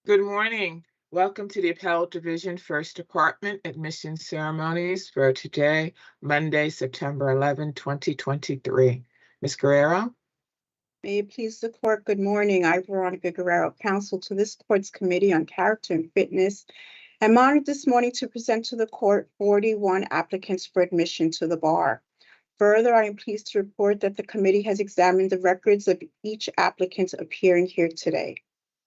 Good morning. Welcome to the Appellate Division First Department Admission Ceremonies for today, Monday, September 11, 2023. Ms. Guerrero? May it please the court, good morning. I'm Veronica Guerrero, counsel to this court's Committee on Character and Fitness. I'm honored this morning to present to the court 41 applicants for admission to the bar. Further, I am pleased to report that the committee has examined the records of each applicant appearing here today.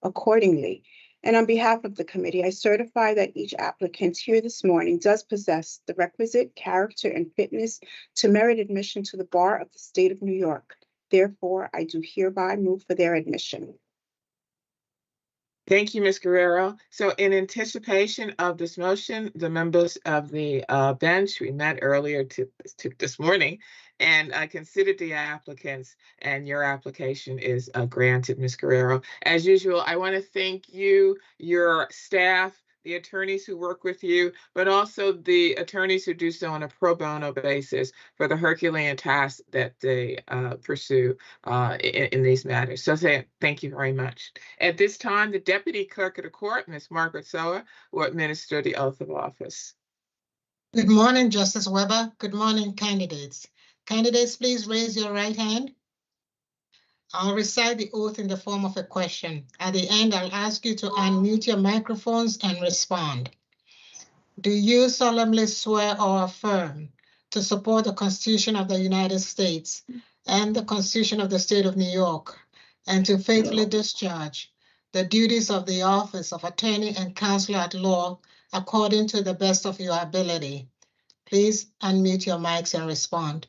Accordingly, and on behalf of the committee, I certify that each applicant here this morning does possess the requisite character and fitness to merit admission to the bar of the state of New York. Therefore, I do hereby move for their admission. Thank you, Ms. Guerrero. So in anticipation of this motion, the members of the bench, we met earlier this morning and considered the applicants, and your application is granted, Ms. Guerrero. As usual, I want to thank you, your staff, the attorneys who work with you, but also the attorneys who do so on a pro bono basis for the Herculean task that they pursue in these matters. So thank you very much. At this time, the Deputy Clerk of the Court, Ms. Margaret Soa, will administer the oath of office. Good morning, Justice Weber. Good morning, candidates. Candidates, please raise your right hand. I'll recite the oath in the form of a question. At the end, I'll ask you to unmute your microphones and respond. Do you solemnly swear or affirm to support the Constitution of the United States and the Constitution of the State of New York, and to faithfully discharge the duties of the office of Attorney and Counselor at Law according to the best of your ability? Please unmute your mics and respond.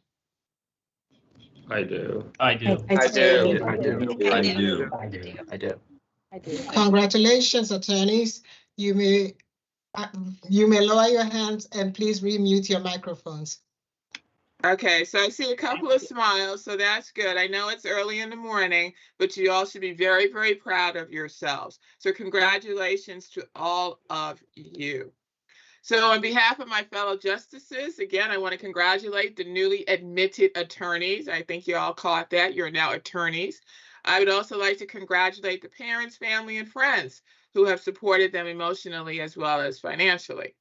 I do. I do. I do. I do. I do. I do. I do. Congratulations, attorneys. You may lower your hands and please remute your microphones. Okay, so I see a couple of smiles, so that's good. I know it's early in the morning, but you all should be very, very proud of yourselves. So congratulations to all of you. So on behalf of my fellow justices, again, I want to congratulate the newly admitted attorneys. I think you all caught that. You're now attorneys. I would also like to congratulate the parents, family, and friends who have supported them emotionally as well as financially.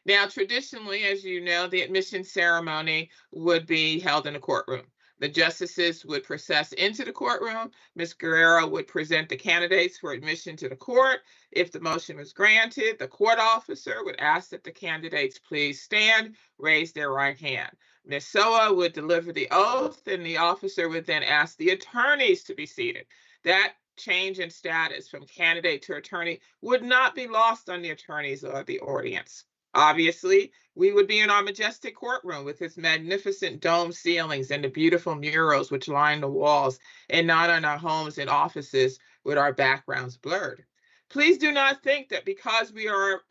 Now, traditionally, as you know, the admission ceremony would be held in a courtroom. The justices would process into the courtroom. Ms. Guerrero would present the candidates for admission to the court. If the motion was granted, the court officer would ask that the candidates please stand, raise their right hand. Ms. Soa would deliver the oath, and the officer would then ask the attorneys to be seated. That change in status from candidate to attorney would not be lost on the attorneys or the audience. Obviously, we would be in our majestic courtroom with its magnificent dome ceilings and the beautiful murals which line the walls, and not in our homes and offices with our backgrounds blurred. Please do not think that because we are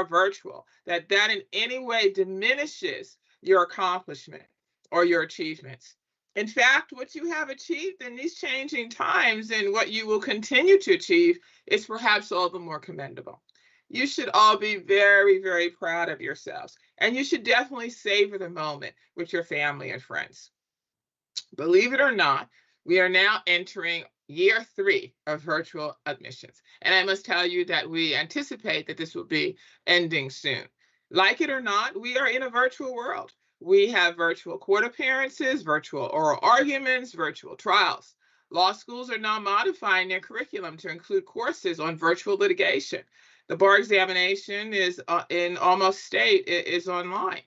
virtual, that in any way diminishes your accomplishment or your achievements. In fact, what you have achieved in these changing times and what you will continue to achieve is perhaps all the more commendable. You should all be very, very proud of yourselves, and you should definitely savor the moment with your family and friends. Believe it or not, we are now entering year 3 of virtual admissions, and I must tell you that we anticipate that this will be ending soon. Like it or not, we are in a virtual world. We have virtual court appearances, virtual oral arguments, virtual trials. Law schools are now modifying their curriculum to include courses on virtual litigation. The bar examination is in almost state is online.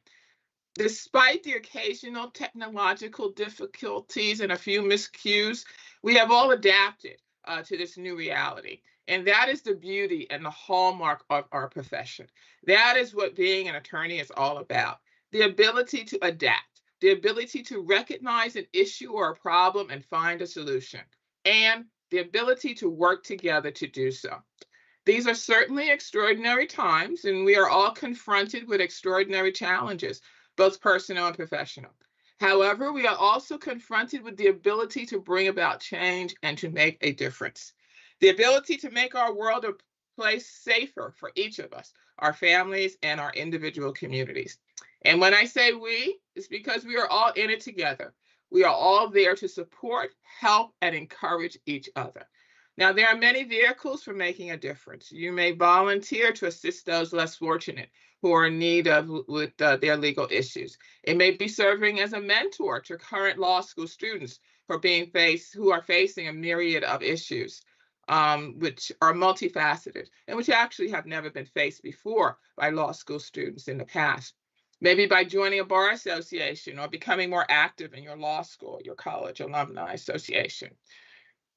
Despite the occasional technological difficulties and a few miscues, we have all adapted to this new reality. And that is the beauty and the hallmark of our profession. That is what being an attorney is all about. The ability to adapt, the ability to recognize an issue or a problem and find a solution, and the ability to work together to do so. These are certainly extraordinary times, and we are all confronted with extraordinary challenges, both personal and professional. However, we are also confronted with the ability to bring about change and to make a difference. The ability to make our world a place safer for each of us, our families, and our individual communities. And when I say we, it's because we are all in it together. We are all there to support, help, and encourage each other. Now, there are many vehicles for making a difference. You may volunteer to assist those less fortunate who are in need of with their legal issues. It may be serving as a mentor to current law school students who are facing a myriad of issues, which are multifaceted and which actually have never been faced before by law school students in the past. Maybe by joining a bar association or becoming more active in your law school, your college alumni association.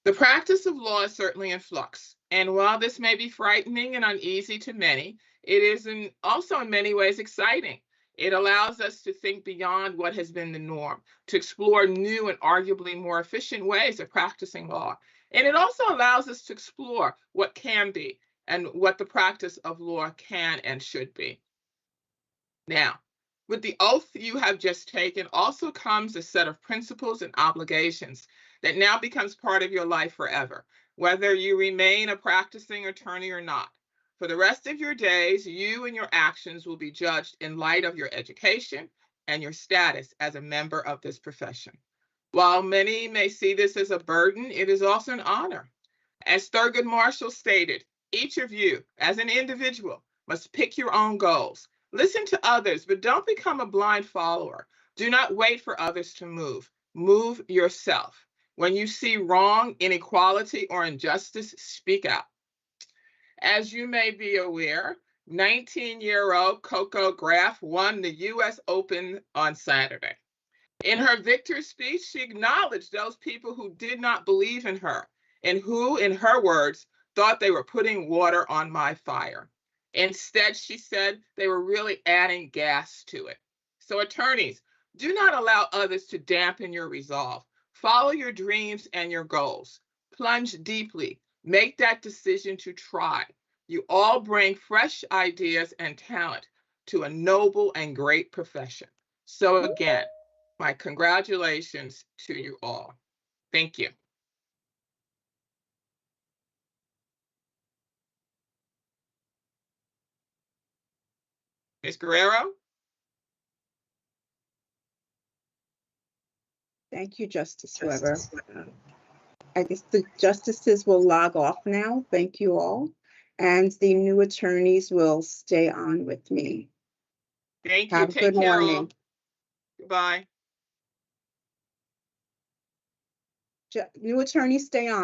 The practice of law is certainly in flux, and while this may be frightening and uneasy to many, it is also in many ways exciting. It allows us to think beyond what has been the norm, to explore new and arguably more efficient ways of practicing law. And it also allows us to explore what can be and what the practice of law can and should be. Now, with the oath you have just taken also comes a set of principles and obligations that now becomes part of your life forever, whether you remain a practicing attorney or not. For the rest of your days, you and your actions will be judged in light of your education and your status as a member of this profession. While many may see this as a burden, it is also an honor. As Thurgood Marshall stated, each of you, as an individual, must pick your own goals. Listen to others, but don't become a blind follower. Do not wait for others to move. Move yourself. When you see wrong, inequality, or injustice, speak out. As you may be aware, 19-year-old Coco Graf won the U.S. Open on Saturday. In her victory speech, she acknowledged those people who did not believe in her and who, in her words, thought they were putting water on my fire. Instead, she said they were really adding gas to it. So attorneys, do not allow others to dampen your resolve. Follow your dreams and your goals. Plunge deeply. Make that decision to try. You all bring fresh ideas and talent to a noble and great profession. So again, my congratulations to you all. Thank you. Ms. Guerrero? Thank you, Justice Weber. I guess the justices will log off now. Thank you all. And the new attorneys will stay on with me. Thank you. Have a Take good care. morning. All. Goodbye. New attorneys stay on.